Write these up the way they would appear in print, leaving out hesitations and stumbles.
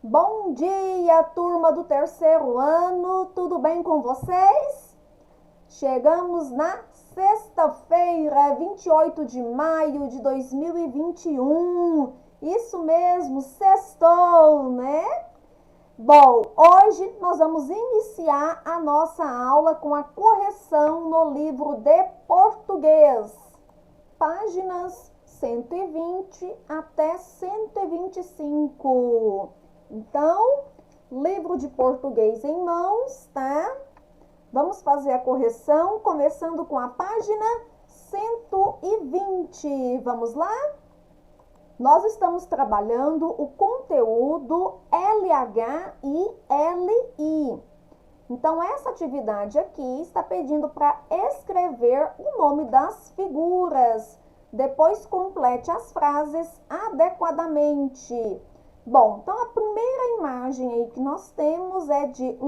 Bom dia, turma do terceiro ano, tudo bem com vocês? Chegamos na sexta-feira, 28 de maio de 2021. Isso mesmo, sextou, né? Bom, hoje nós vamos iniciar a nossa aula com a correção no livro de português, páginas 120 até 125. Então, livro de português em mãos, tá? Vamos fazer a correção, começando com a página 120. Vamos lá? Nós estamos trabalhando o conteúdo LH e LI. Então, essa atividade aqui está pedindo para escrever o nome das figuras. Depois, complete as frases adequadamente. Bom, então a primeira imagem aí que nós temos é de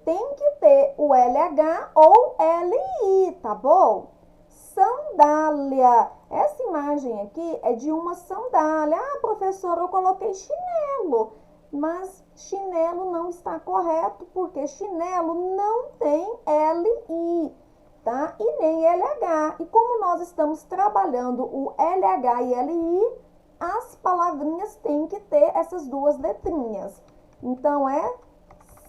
tem que ter o LH ou LI, tá bom? Sandália. Essa imagem aqui é de uma sandália. Ah, professora, eu coloquei chinelo. Mas chinelo não está correto, porque chinelo não tem LI, tá? E nem LH. E como nós estamos trabalhando o LH e LI, as palavrinhas têm que ter essas duas letrinhas. Então, é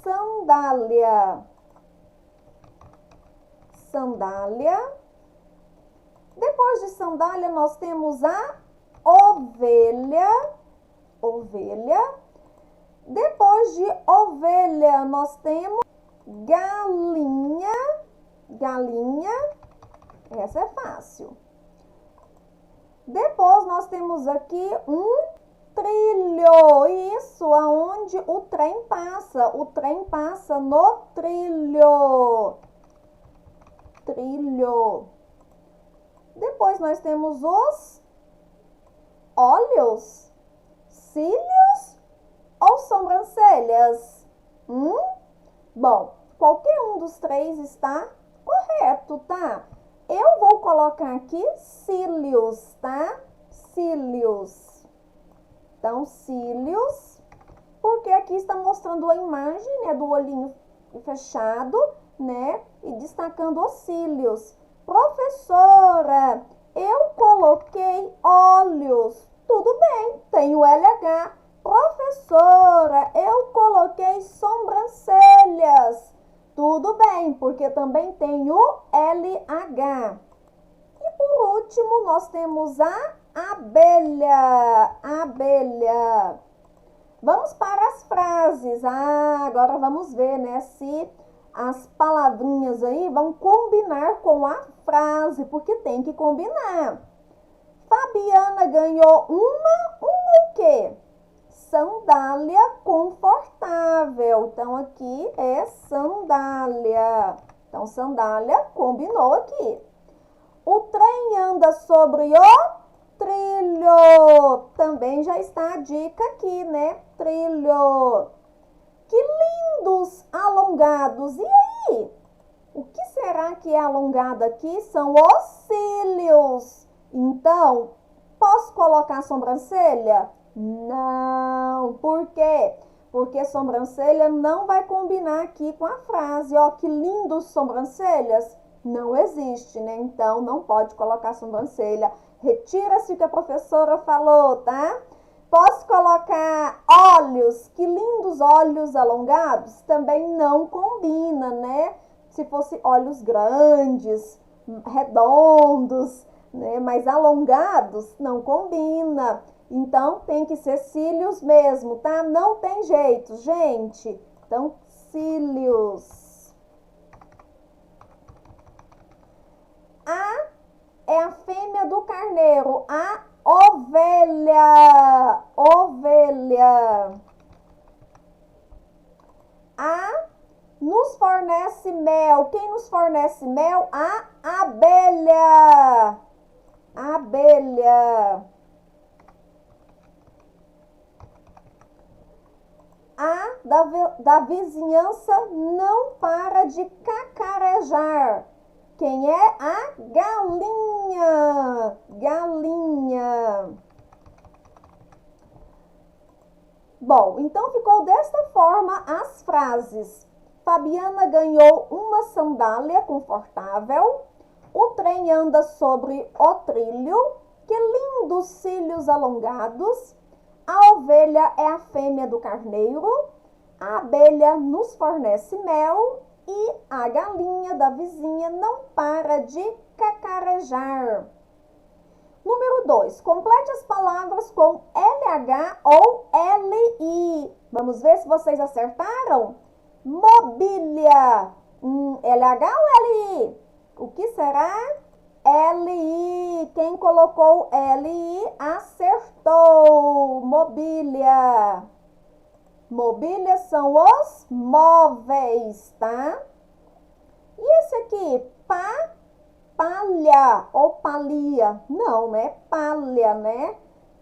sandália. Sandália. Depois de sandália, nós temos a ovelha. Ovelha. Depois de ovelha, nós temos galinha. Galinha. Essa é fácil. Depois, nós temos aqui um trilho. Isso, aonde o trem passa. O trem passa no trilho. Trilho. Depois, nós temos os olhos, cílios ou sobrancelhas? Bom, qualquer um dos três está correto, tá? Eu vou colocar aqui cílios, tá? Cílios. Então, cílios, porque aqui está mostrando a imagem, né, do olhinho fechado, né, e destacando os cílios. Professora, eu coloquei olhos. Tudo bem, tem o LH. Professora, eu coloquei sobrancelhas. Tudo bem, porque também tem o LH. E por último, nós temos a abelha. Abelha. Vamos para as frases. Agora vamos ver, né, se as palavrinhas aí vão combinar com a frase, porque tem que combinar. Fabiana ganhou uma o quê? Sandália confortável. Então, aqui é sandália. Então, sandália combinou aqui. O trem anda sobre o trilho. Também já está a dica aqui, né? Trilho. Que lindos alongados. E aí? O que será que é alongado aqui? São os cílios. Então, posso colocar a sobrancelha? Não. Por quê? Porque sobrancelha não vai combinar aqui com a frase. Ó, que lindos sobrancelhas. Não existe, né? Então, não pode colocar sobrancelha. Retira-se o que a professora falou, tá? Posso colocar olhos? Que lindos olhos alongados? Também não combina, né? Se fosse olhos grandes, redondos, né? Mas alongados, não combina. Então, tem que ser cílios mesmo, tá? Não tem jeito, gente. Então, cílios. A é a fêmea do carneiro. A ovelha. Ovelha. A nos fornece mel. Quem nos fornece mel? A abelha. Abelha. A da vizinhança não para de cacarejar. Quem é? A galinha. Galinha. Bom, então ficou desta forma as frases. Fabiana ganhou uma sandália confortável. O trem anda sobre o trilho. Que lindos cílios alongados. A ovelha é a fêmea do carneiro. A abelha nos fornece mel. E a galinha da vizinha não para de cacarejar. Número 2. Complete as palavras com LH ou LI. Vamos ver se vocês acertaram? Mobília. LH ou LI? O que será? LI. Quem colocou LI acertou. Mobília. Mobília são os móveis, tá? E esse aqui? Palha ou palha? Não, né? Palha, né?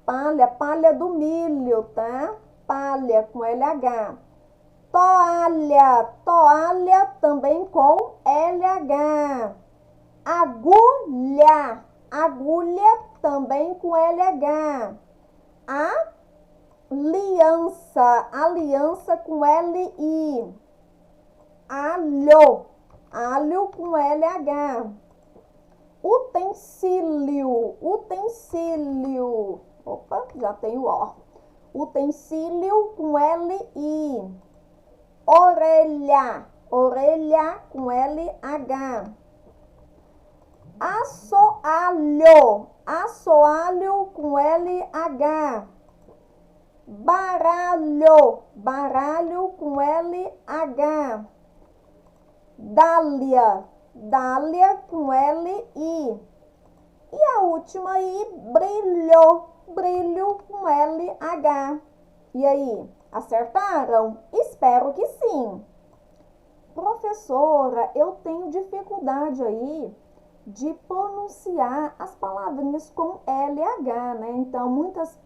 Palha do milho, tá? Palha com LH. Toalha também com LH. Agulha também com LH. Aliança com LI. Alho com LH. Utensílio. Opa, já tem o O. Utensílio com LI. Orelha com LH. Assoalho com LH. Baralho com LH. Dália com LI. E a última aí, brilho com LH. E aí, acertaram? Espero que sim. Professora, eu tenho dificuldade aí de pronunciar as palavrinhas com LH, né? Então, muitas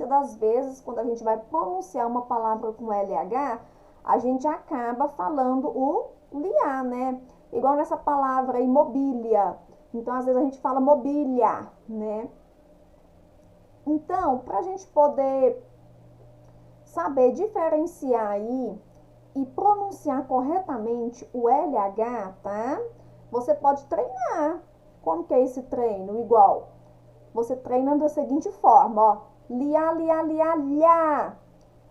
das vezes, quando a gente vai pronunciar uma palavra com LH, a gente acaba falando o liar, né? Igual nessa palavra imobília. Então, às vezes a gente fala mobília, né? Então, para a gente poder saber diferenciar aí e pronunciar corretamente o LH, tá? Você pode treinar. Como que é esse treino? Igual, você treina da seguinte forma, ó. Liá.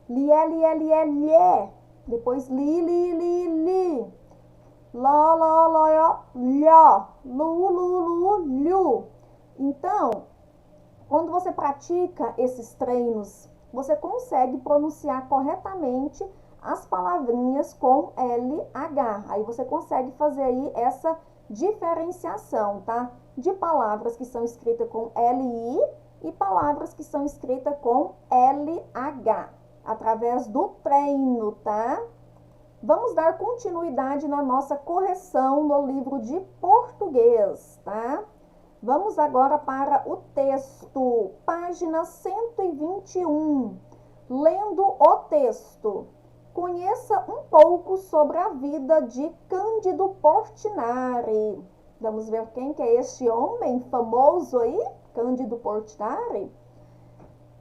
Lié. Depois li. Ló, lu. Então, quando você pratica esses treinos, você consegue pronunciar corretamente as palavrinhas com LH. Aí você consegue fazer aí essa diferenciação, tá? De palavras que são escritas com LI e palavras que são escritas com LH, através do treino, tá? Vamos dar continuidade na nossa correção no livro de português, tá? Vamos agora para o texto, página 121. Lendo o texto. Conheça um pouco sobre a vida de Cândido Portinari. Vamos ver quem que é este homem famoso aí, Cândido Portinari?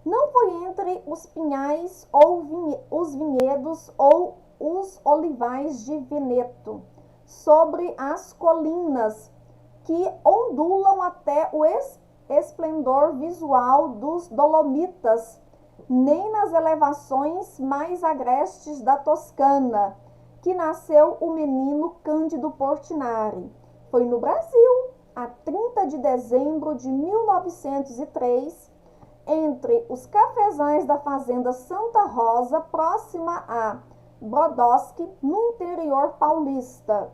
Não foi entre os pinhais ou os vinhedos ou os olivais de Veneto, sobre as colinas que ondulam até o esplendor visual dos Dolomitas, nem nas elevações mais agrestes da Toscana, que nasceu o menino Cândido Portinari. Foi no Brasil, a 30 de dezembro de 1903, entre os cafezais da fazenda Santa Rosa, próxima a Brodowski, no interior paulista.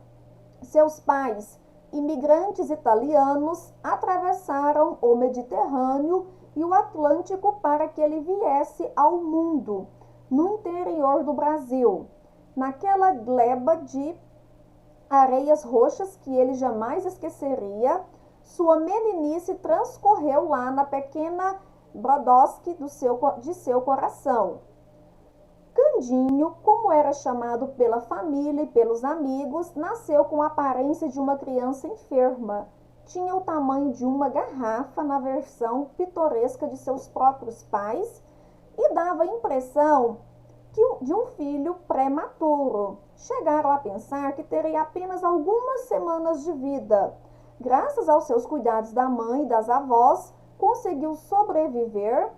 Seus pais, imigrantes italianos, atravessaram o Mediterrâneo e o Atlântico para que ele viesse ao mundo, no interior do Brasil, naquela gleba de areias roxas que ele jamais esqueceria. Sua meninice transcorreu lá na pequena Brodowski de seu coração. Candinho, como era chamado pela família e pelos amigos, nasceu com a aparência de uma criança enferma. Tinha o tamanho de uma garrafa na versão pitoresca de seus próprios pais, e dava a impressão de um filho prematuro. Chegaram a pensar que teria apenas algumas semanas de vida. Graças aos seus cuidados da mãe e das avós, conseguiu sobreviver,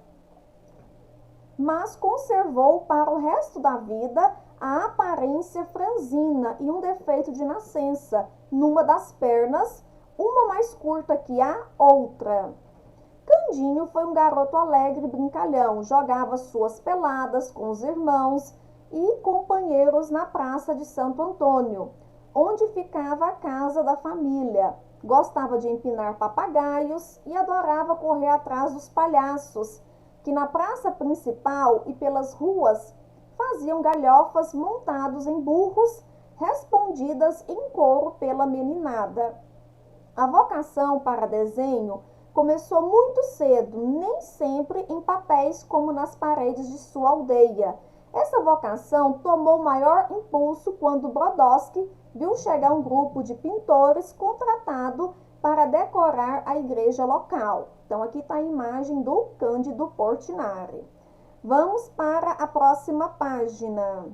mas conservou para o resto da vida a aparência franzina e um defeito de nascença numa das pernas, uma mais curta que a outra. Candinho foi um garoto alegre e brincalhão, jogava suas peladas com os irmãos e companheiros na praça de Santo Antônio, onde ficava a casa da família. Gostava de empinar papagaios e adorava correr atrás dos palhaços, que na praça principal e pelas ruas faziam galhofas montados em burros, respondidas em coro pela meninada. A vocação para desenho começou muito cedo, nem sempre em papéis como nas paredes de sua aldeia. Essa vocação tomou maior impulso quando Brodowski viu chegar um grupo de pintores contratado para decorar a igreja local. Então, aqui está a imagem do Cândido Portinari. Vamos para a próxima página.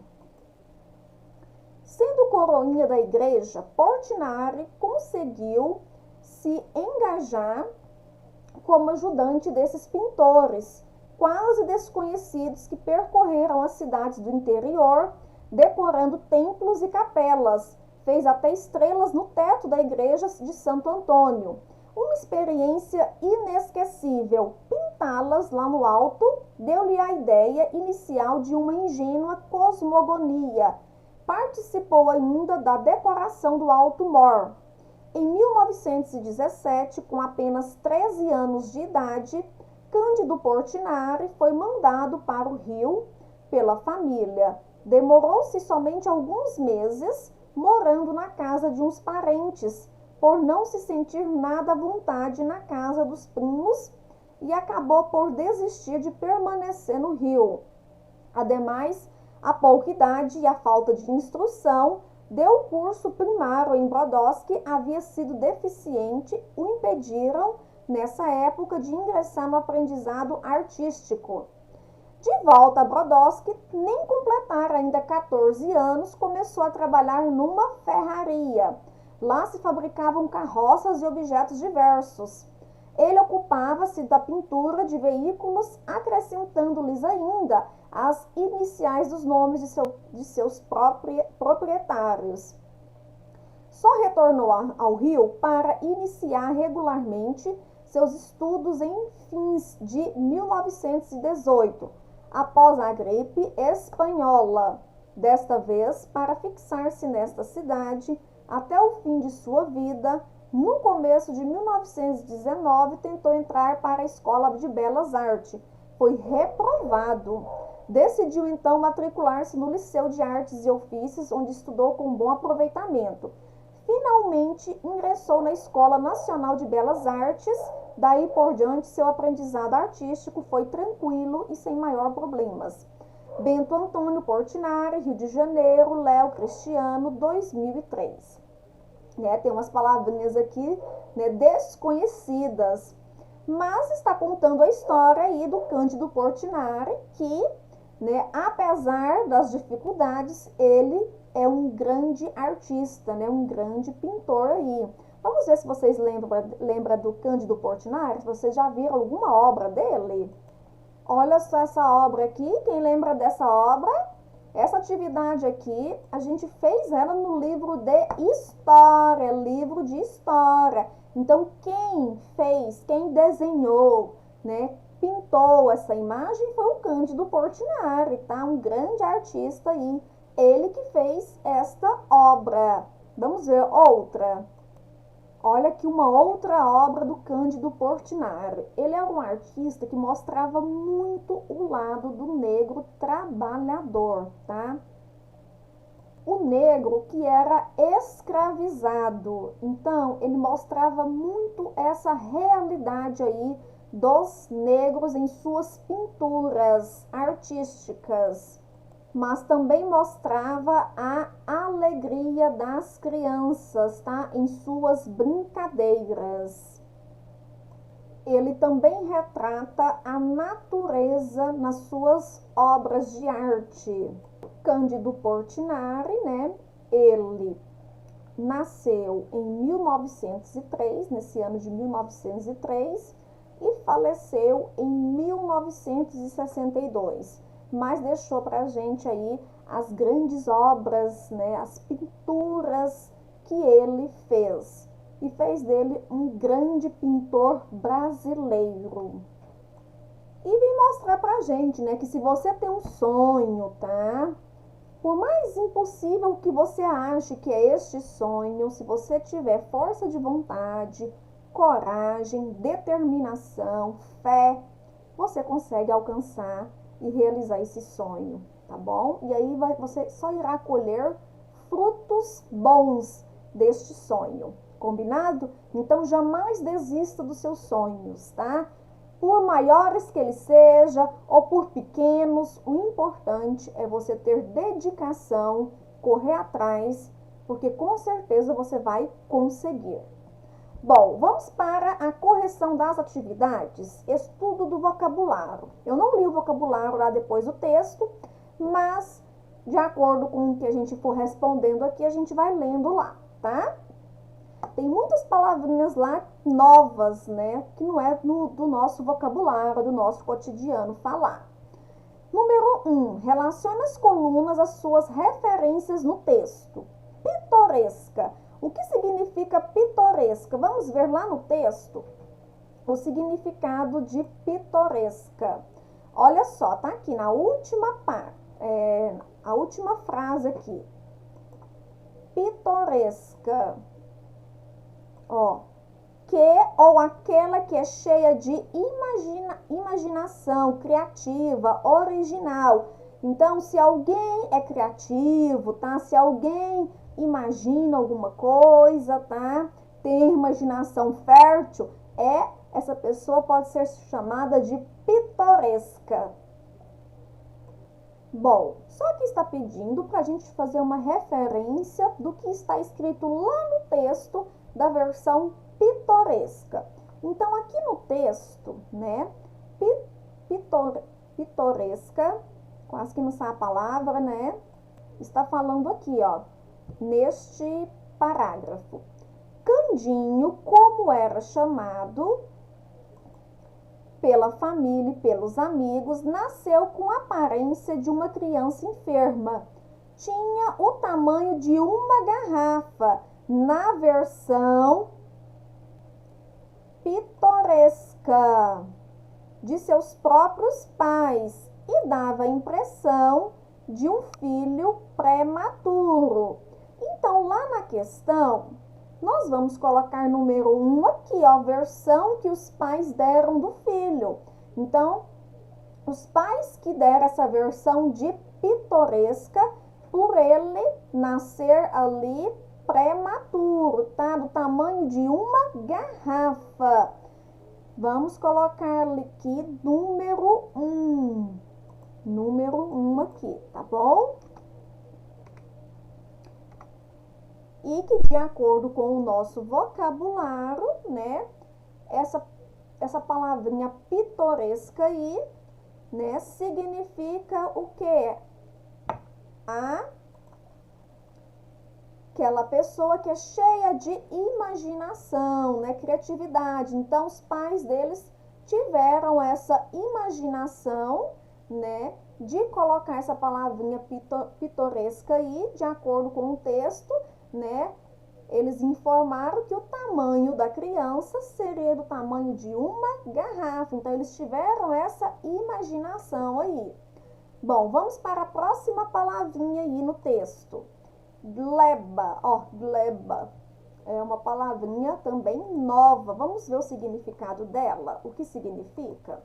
Sendo coroinha da igreja, Portinari conseguiu se engajar como ajudante desses pintores, quase desconhecidos, que percorreram as cidades do interior, decorando templos e capelas. Fez até estrelas no teto da igreja de Santo Antônio. Uma experiência inesquecível. Pintá-las lá no alto deu-lhe a ideia inicial de uma ingênua cosmogonia. Participou ainda da decoração do Alto Mor. Em 1917, com apenas 13 anos de idade, Cândido Portinari foi mandado para o Rio pela família. Demorou-se somente alguns meses, morando na casa de uns parentes, por não se sentir nada à vontade na casa dos primos, e acabou por desistir de permanecer no Rio. Ademais, a pouca idade e a falta de instrução deu curso primário em Brodowski havia sido deficiente, o impediram, nessa época, de ingressar no aprendizado artístico. De volta a Brodowski, nem completar ainda 14 anos, começou a trabalhar numa ferraria. Lá se fabricavam carroças e objetos diversos. Ele ocupava-se da pintura de veículos, acrescentando-lhes ainda as iniciais dos nomes de seus proprietários. Só retornou ao Rio para iniciar regularmente seus estudos em fins de 1918, após a gripe espanhola. Desta vez, para fixar-se nesta cidade até o fim de sua vida, no começo de 1919, tentou entrar para a Escola de Belas Artes. Foi reprovado. Decidiu então matricular-se no Liceu de Artes e Ofícios, onde estudou com bom aproveitamento. Finalmente ingressou na Escola Nacional de Belas Artes. Daí por diante, seu aprendizado artístico foi tranquilo e sem maior problemas. Bento Antônio Portinari, Rio de Janeiro, Léo Cristiano, 2003. Tem umas palavrinhas aqui, desconhecidas, mas está contando a história aí do Cândido Portinari, que, apesar das dificuldades, ele é um grande artista, um grande pintor aí. Vamos ver se vocês lembram do Cândido Portinari, se vocês já viram alguma obra dele. Olha só essa obra aqui, quem lembra dessa obra? Essa atividade aqui, a gente fez ela no livro de história, livro de história. Então, quem desenhou, pintou essa imagem foi o Cândido Portinari, tá? Um grande artista aí. Ele que fez esta obra. Vamos ver outra. Olha aqui uma outra obra do Cândido Portinari. Ele é um artista que mostrava muito o lado do negro trabalhador, tá? O negro que era escravizado. Então, ele mostrava muito essa realidade aí dos negros em suas pinturas artísticas. Mas também mostrava a alegria das crianças, tá? Em suas brincadeiras. Ele também retrata a natureza nas suas obras de arte. Cândido Portinari, né? Ele nasceu em 1903, nesse ano de 1903, e faleceu em 1962. Mas deixou pra gente aí as grandes obras, né? As pinturas que ele fez. E fez dele um grande pintor brasileiro. E vem mostrar pra gente, né, que se você tem um sonho, tá? Por mais impossível que você ache que é este sonho, se você tiver força de vontade, coragem, determinação, fé, você consegue alcançar e realizar esse sonho, tá bom? E aí você só irá colher frutos bons deste sonho. Combinado? Então jamais desista dos seus sonhos, tá? Por maiores que eles sejam ou por pequenos, o importante é você ter dedicação, correr atrás, porque com certeza você vai conseguir. Bom, vamos para a correção das atividades, estudo do vocabulário. Eu não li o vocabulário lá depois do texto, mas de acordo com o que a gente for respondendo aqui, a gente vai lendo lá, tá? Tem muitas palavrinhas lá novas, né? Que não é do nosso vocabulário, do nosso cotidiano falar. Número 1. Relacione as colunas às suas referências no texto. Pitoresca. O que significa pitoresca? Vamos ver lá no texto o significado de pitoresca. Olha só, tá aqui na última parte, a última frase aqui. Pitoresca. Ó, que ou aquela que é cheia de imaginação, criativa, original. Então, se alguém é criativo, tá? Se alguém imagina alguma coisa, tá? Tem imaginação fértil, essa pessoa pode ser chamada de pitoresca. Bom, só que está pedindo para a gente fazer uma referência do que está escrito lá no texto da versão pitoresca. Então, aqui no texto, né, pitoresca, quase que não sai a palavra, né, está falando aqui, ó, neste parágrafo. Candinho, como era chamado pela família e pelos amigos, nasceu com a aparência de uma criança enferma. Tinha o tamanho de uma garrafa, na versão pitoresca de seus próprios pais e dava a impressão de um filho prematuro. Então, lá na questão, nós vamos colocar número 1 aqui, ó, a versão que os pais deram do filho. Então, os pais que deram essa versão de pitoresca, por ele nascer ali prematuro, tá? Do tamanho de uma garrafa. Vamos colocar aqui número 1. Número 1 aqui, tá bom? E que de acordo com o nosso vocabulário, né? Essa palavrinha pitoresca aí, né? Significa o quê? Aquela pessoa que é cheia de imaginação, né, criatividade. Então, os pais deles tiveram essa imaginação, né, de colocar essa palavrinha pitoresca aí, de acordo com o texto, né, eles informaram que o tamanho da criança seria do tamanho de uma garrafa. Então, eles tiveram essa imaginação aí. Bom, vamos para a próxima palavrinha aí no texto. Gleba, ó, gleba. É uma palavrinha também nova. Vamos ver o significado dela. O que significa?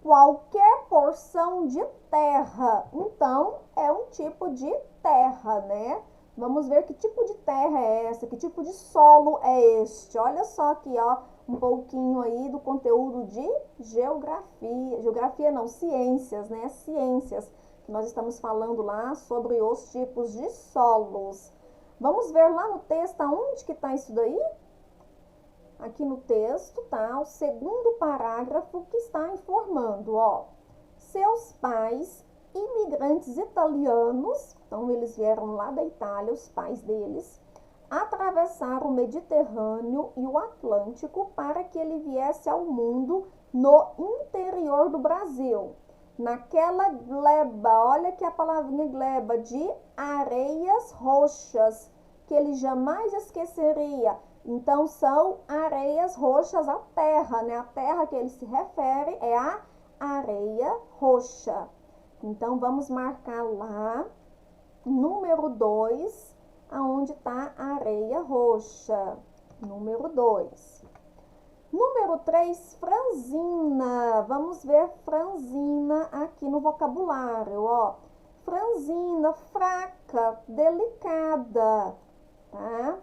Qualquer porção de terra. Então, é um tipo de terra, né? Vamos ver que tipo de terra é essa, que tipo de solo é este. Olha só aqui, ó, um pouquinho aí do conteúdo de geografia. Geografia não, ciências, né? Ciências. Nós estamos falando lá sobre os tipos de solos. Vamos ver lá no texto aonde que está isso daí? aqui no texto, tá? O segundo parágrafo que está informando, ó. Seus pais, imigrantes italianos, então eles vieram lá da Itália, os pais deles, atravessaram o Mediterrâneo e o Atlântico para que ele viesse ao mundo no interior do Brasil. Naquela gleba, olha que a palavrinha gleba, de areias roxas, que ele jamais esqueceria. Então, são areias roxas, a terra, né? A terra que ele se refere é a areia roxa. Então, vamos marcar lá, número 2, aonde está a areia roxa. Número 2. Número 3, franzina. Vamos ver franzina aqui no vocabulário, ó. Franzina, fraca, delicada, tá?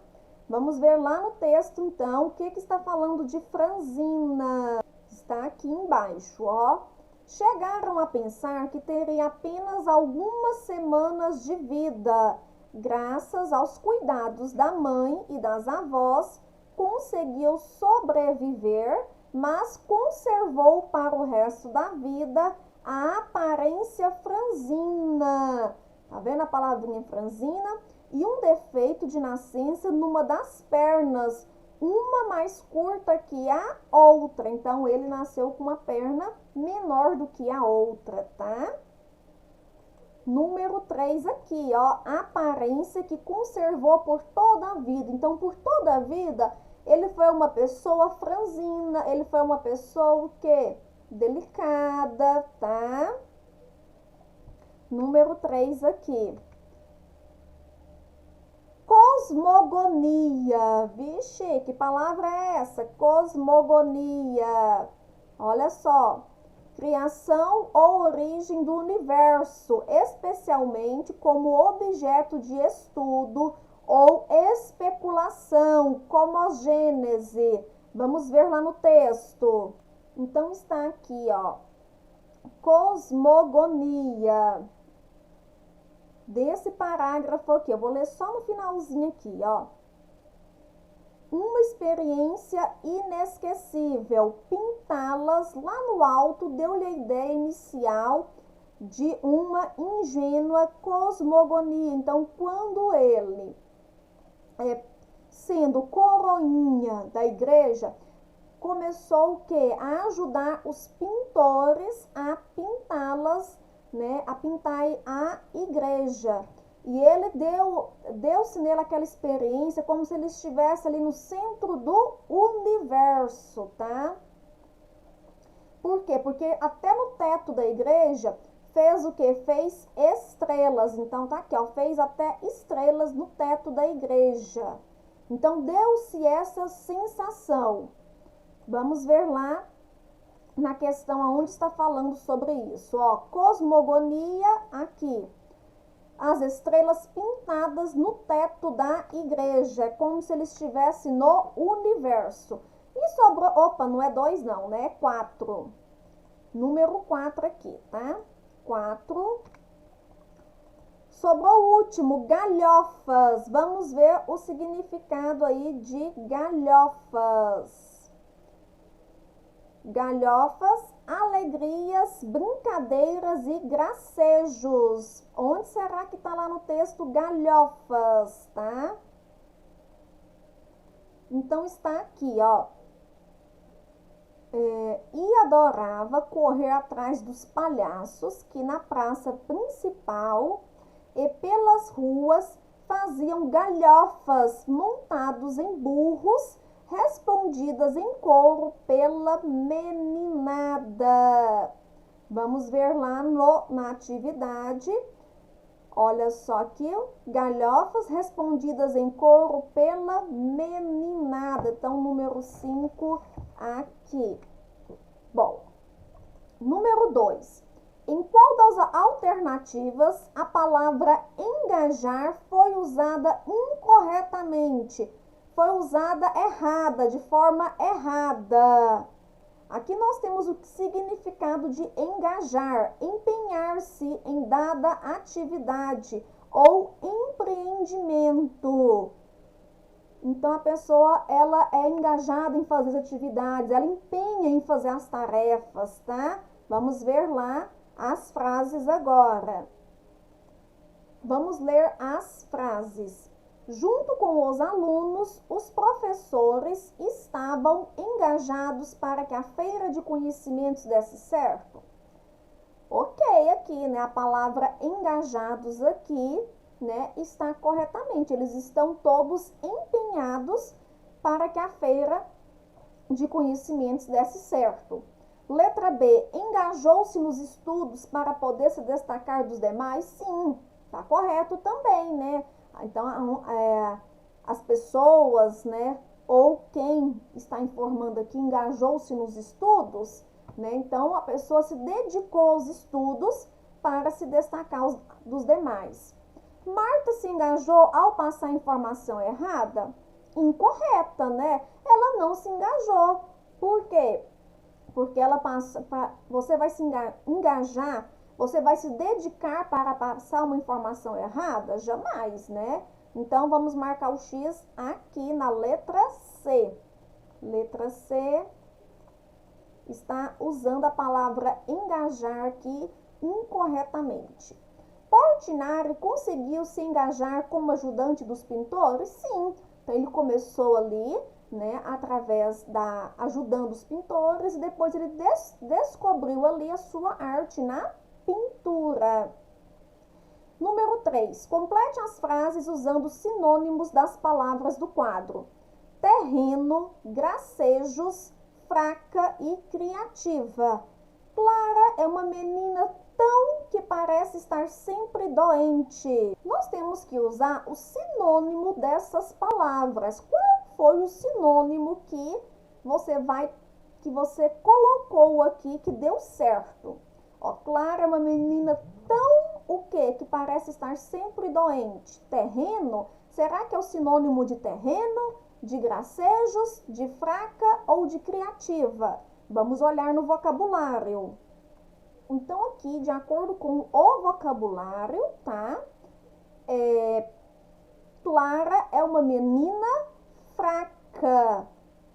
Vamos ver lá no texto, então, o que está falando de franzina. Está aqui embaixo, ó. Chegaram a pensar que teria apenas algumas semanas de vida. Graças aos cuidados da mãe e das avós, conseguiu sobreviver, mas conservou para o resto da vida a aparência franzina. Tá vendo a palavrinha franzina? E um defeito de nascença numa das pernas, uma mais curta que a outra. Então, ele nasceu com uma perna menor do que a outra, tá? Número 3 aqui, ó, aparência que conservou por toda a vida. Então, por toda a vida, ele foi uma pessoa franzina, ele foi uma pessoa o quê? Delicada, tá? Número 3 aqui. Cosmogonia. Vixe, que palavra é essa? Cosmogonia. Olha só. Criação ou origem do universo, especialmente como objeto de estudo ou especulação, cosmogênese. Vamos ver lá no texto. Então, está aqui, ó. Cosmogonia. Desse parágrafo aqui, eu vou ler só no finalzinho aqui, ó. Uma experiência inesquecível. Pintá-las lá no alto deu-lhe a ideia inicial de uma ingênua cosmogonia. Então, quando ele, sendo coroinha da igreja, começou o quê? A ajudar os pintores a pintá-las, né? A pintar a igreja. E ele deu-se nele aquela experiência como se ele estivesse ali no centro do universo, tá? Por quê? Porque até no teto da igreja fez o quê? Fez estrelas. Então, tá aqui, ó, fez até estrelas no teto da igreja. Então, deu-se essa sensação. Vamos ver lá na questão aonde está falando sobre isso, ó. Cosmogonia aqui. As estrelas pintadas no teto da igreja, é como se ele estivesse no universo. E sobrou, opa, não é 2 não, né? 4. Número 4 aqui, tá? 4. Sobrou o último, galhofas. Vamos ver o significado aí de galhofas. Galhofas, alegrias, brincadeiras e gracejos. Onde será que tá lá no texto galhofas, tá? Então, está aqui, ó. E adorava correr atrás dos palhaços que na praça principal e pelas ruas faziam galhofas montados em burros, respondidas em coro pela meninada. Vamos ver lá na atividade. Olha só aqui, galhofas respondidas em coro pela meninada. Então, número 5 aqui. Bom, número 2. Em qual das alternativas a palavra engajar foi usada incorretamente? Foi usada errada, de forma errada. Aqui nós temos o significado de engajar, empenhar-se em dada atividade ou empreendimento. Então, a pessoa, ela é engajada em fazer as atividades, ela empenha em fazer as tarefas, tá? Vamos ver lá as frases agora. Vamos ler as frases. Junto com os alunos, os professores estavam engajados para que a feira de conhecimentos desse certo. Ok, aqui, né? A palavra engajados aqui, né, está corretamente. Eles estão todos empenhados para que a feira de conhecimentos desse certo. Letra B, engajou-se nos estudos para poder se destacar dos demais? Sim, tá correto também, né? Então, as pessoas, né, ou quem está informando aqui, engajou-se nos estudos, né? Então, a pessoa se dedicou aos estudos para se destacar dos demais. Marta se engajou ao passar a informação errada? Incorreta, né? Ela não se engajou. Por quê? Porque ela passa, você vai se engajar, você vai se dedicar para passar uma informação errada? Jamais, né? Então, vamos marcar o X aqui na letra C. Letra C está usando a palavra engajar aqui incorretamente. Portinari conseguiu se engajar como ajudante dos pintores? Sim. Então, ele começou ali, né, através ajudando os pintores, e depois ele descobriu ali a sua arte na pintura. Número 3. Complete as frases usando sinônimos das palavras do quadro. Terreno, gracejos, fraca e criativa. Clara é uma menina tão que parece estar sempre doente. Nós temos que usar o sinônimo dessas palavras. Qual foi o sinônimo que você colocou aqui que deu certo? Ó, Clara é uma menina tão o quê? Que parece estar sempre doente. Terreno, será que é o sinônimo de terreno, de gracejos, de fraca ou de criativa? Vamos olhar no vocabulário. Então, aqui, de acordo com o vocabulário, tá? Clara é uma menina fraca,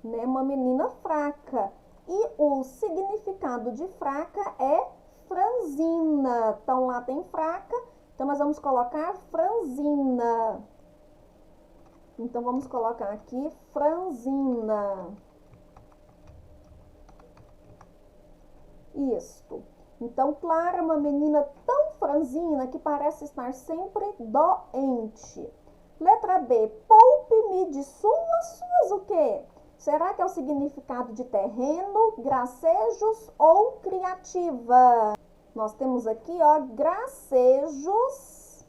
né? Uma menina fraca. E o significado de fraca é franzina. Então, lá tem fraca, então nós vamos colocar franzina. Então, vamos colocar aqui franzina. Isto. Então, Clara é uma menina tão franzina que parece estar sempre doente. Letra B. Poupe-me de suas o quê? Será que é o significado de terreno, gracejos ou criativa? Nós temos aqui, ó, gracejos,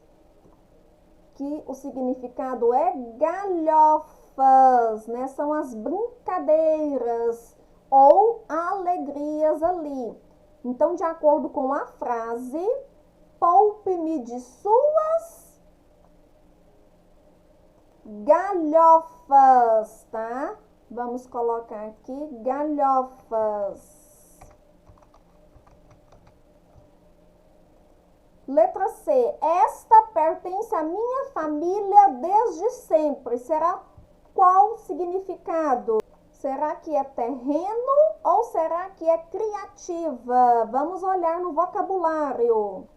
que o significado é galhofas, né? São as brincadeiras ou alegrias ali. Então, de acordo com a frase, poupe-me de suas galhofas, tá? Vamos colocar aqui galhofas. Letra C. Esta pertence à minha família desde sempre. Será qual significado? Será que é terreno ou será que é criativa? Vamos olhar no vocabulário.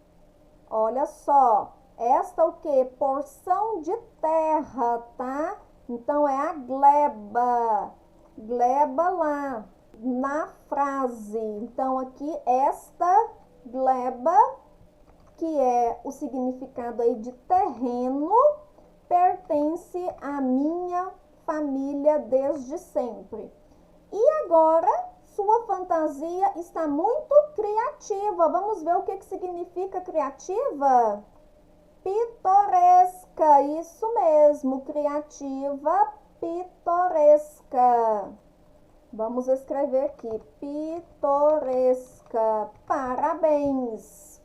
Olha só. Esta o quê? Porção de terra, tá? Então, é a gleba. Gleba lá na frase. Então, aqui, esta gleba, que é o significado aí de terreno, pertence à minha família desde sempre. E agora, sua fantasia está muito criativa. Vamos ver o que significa criativa? Pitoresca, isso mesmo, criativa, pitoresca. Vamos escrever aqui, pitoresca. Parabéns!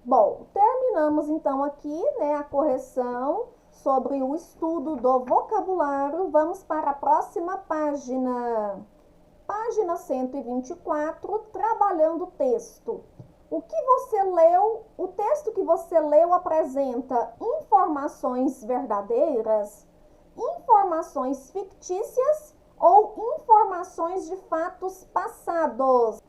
Bom, terminamos então aqui, né, a correção sobre o estudo do vocabulário. Vamos para a próxima página. Página 124, trabalhando o texto. O que você leu, o texto que você leu apresenta informações verdadeiras? informações fictícias ou informações de fatos passados.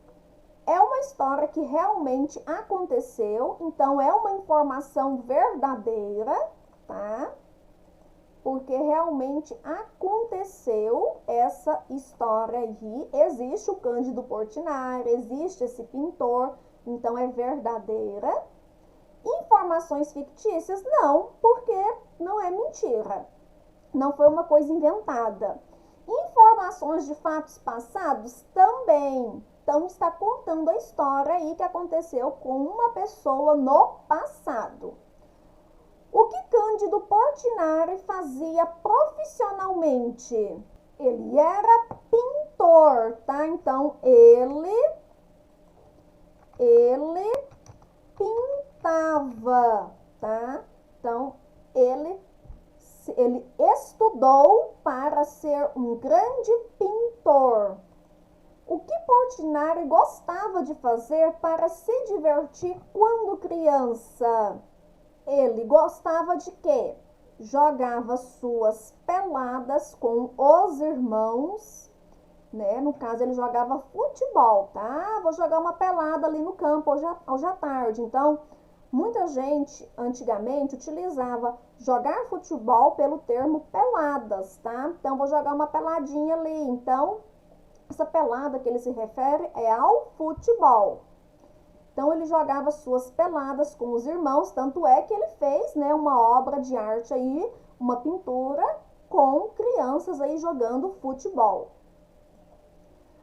É uma história que realmente aconteceu, então é uma informação verdadeira, tá? Porque realmente aconteceu essa história aí. Existe o Cândido Portinari, existe esse pintor, então é verdadeira. Informações fictícias, não, porque não é mentira. Não foi uma coisa inventada. Informações de fatos passados, também. Então, está contando a história aí que aconteceu com uma pessoa no passado. O que Cândido Portinari fazia profissionalmente? Ele era pintor, tá? Então, ele pintava, tá? Então, ele estudou para ser um grande pintor. O que Portinari gostava de fazer para se divertir quando criança? Ele gostava de quê? Jogava suas peladas com os irmãos, né? No caso, ele jogava futebol, tá? Vou jogar uma pelada ali no campo hoje à tarde. Então, muita gente antigamente utilizava jogar futebol pelo termo peladas, tá? Então, vou jogar uma peladinha ali. Então, essa pelada que ele se refere é ao futebol. Então, ele jogava suas peladas com os irmãos, tanto é que ele fez, né, uma obra de arte aí, uma pintura com crianças aí jogando futebol.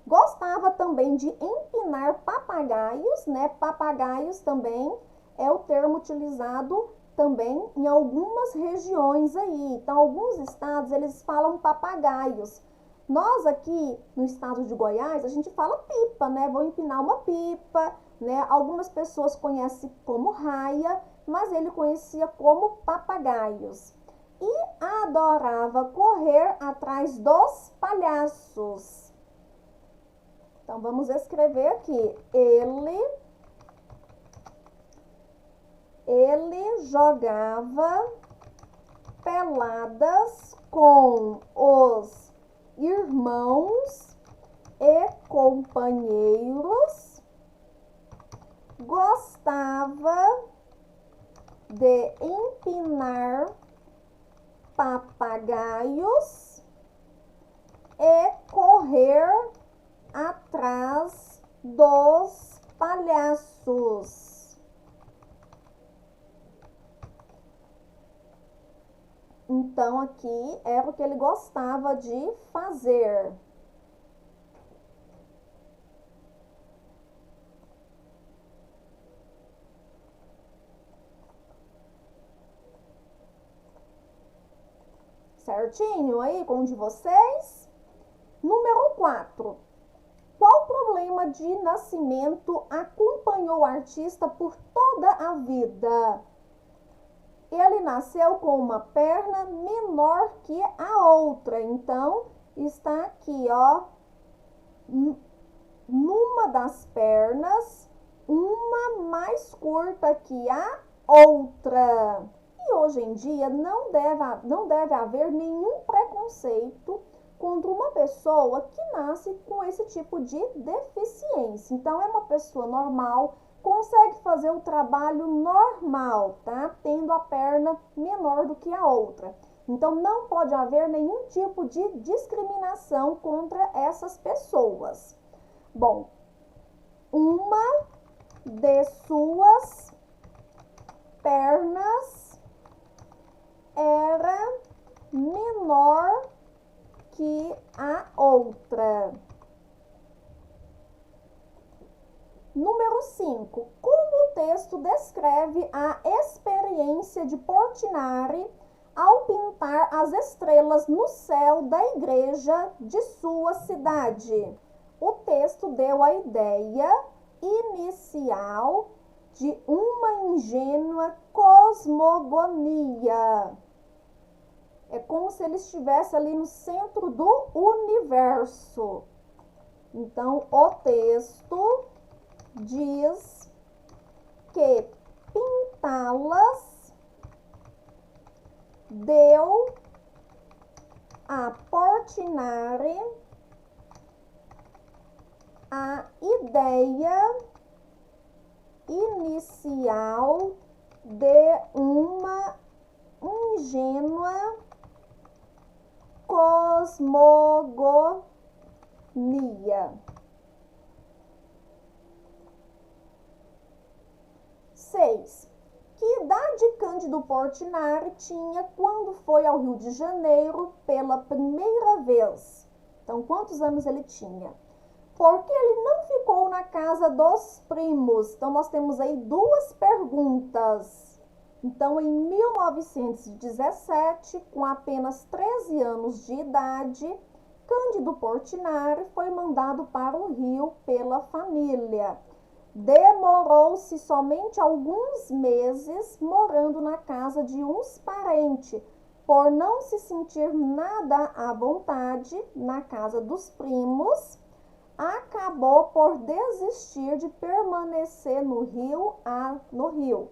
Gostava também de empinar papagaios, né? Papagaios também é o termo utilizado também em algumas regiões aí. Então, alguns estados, eles falam papagaios. Nós aqui no estado de Goiás, a gente fala pipa, né? Vou empinar uma pipa, né? Algumas pessoas conhecem como raia, mas ele conhecia como papagaios. E adorava correr atrás dos palhaços. Então, vamos escrever aqui. Ele jogava peladas com os irmãos e companheiros. Gostava de empinar papagaios e correr atrás dos palhaços. Então, aqui era o que ele gostava de fazer. Certinho aí com o de vocês? Número 4. Qual problema de nascimento acompanhou o artista por toda a vida? Ele nasceu com uma perna menor que a outra. Então, está aqui, ó, numa das pernas, uma mais curta que a outra. E hoje em dia não deve haver nenhum preconceito contra uma pessoa que nasce com esse tipo de deficiência. Então, é uma pessoa normal, consegue fazer o trabalho normal, tá? Tendo a perna menor do que a outra. Então, não pode haver nenhum tipo de discriminação contra essas pessoas. Bom, uma de suas pernas era menor que a outra. Número 5. Como o texto descreve a experiência de Portinari ao pintar as estrelas no céu da igreja de sua cidade? O texto deu a ideia inicial de uma ingênua cosmogonia. É como se ele estivesse ali no centro do universo. Então, o texto diz que pintá-las deu Portinari a ideia inicial de uma ingênua cosmogonia. 6. Que idade Cândido Portinari tinha quando foi ao Rio de Janeiro pela primeira vez? Então, quantos anos ele tinha? Porque ele não ficou na casa dos primos. Então, nós temos aí duas perguntas. Então, em 1917, com apenas 13 anos de idade, Cândido Portinari foi mandado para o Rio pela família. Demorou-se somente alguns meses morando na casa de uns parentes, por não se sentir nada à vontade na casa dos primos, acabou por desistir de permanecer no Rio.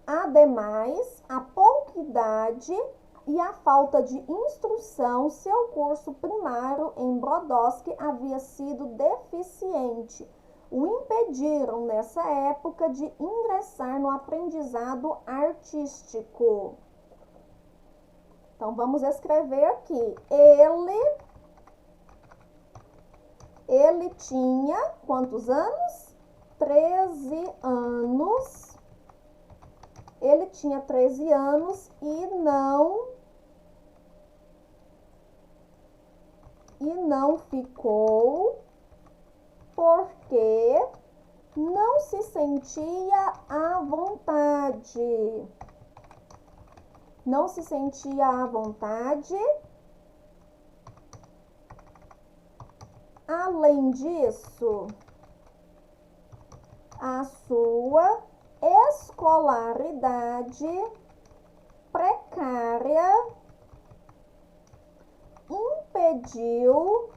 Ademais, a pouca idade e a falta de instrução, seu curso primário em Brodowski havia sido deficiente. O impediram, nessa época, de ingressar no aprendizado artístico. Então, vamos escrever aqui. Ele tinha quantos anos? 13 anos. Ele tinha 13 anos e não ficou porque não se sentia à vontade. Não se sentia à vontade. Além disso, a sua escolaridade precária impediu-o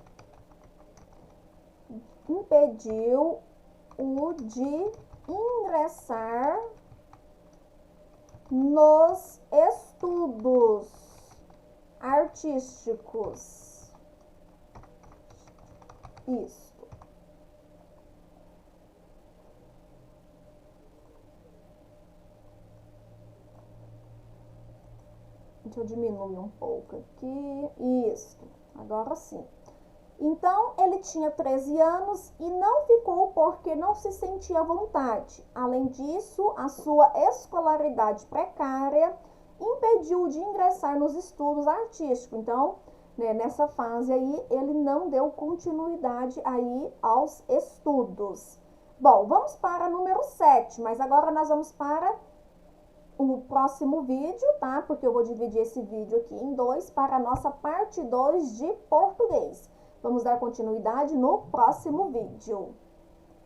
de ingressar nos estudos artísticos. Isso. Deixa eu diminuir um pouco aqui. Isso. Agora sim. Então, ele tinha 13 anos e não ficou porque não se sentia à vontade. Além disso, a sua escolaridade precária impediu de ingressar nos estudos artísticos. Então, nessa fase aí, ele não deu continuidade aí aos estudos. Bom, vamos para número 7, mas agora nós vamos para o próximo vídeo, tá? Porque eu vou dividir esse vídeo aqui em dois para a nossa parte 2 de português. Vamos dar continuidade no próximo vídeo.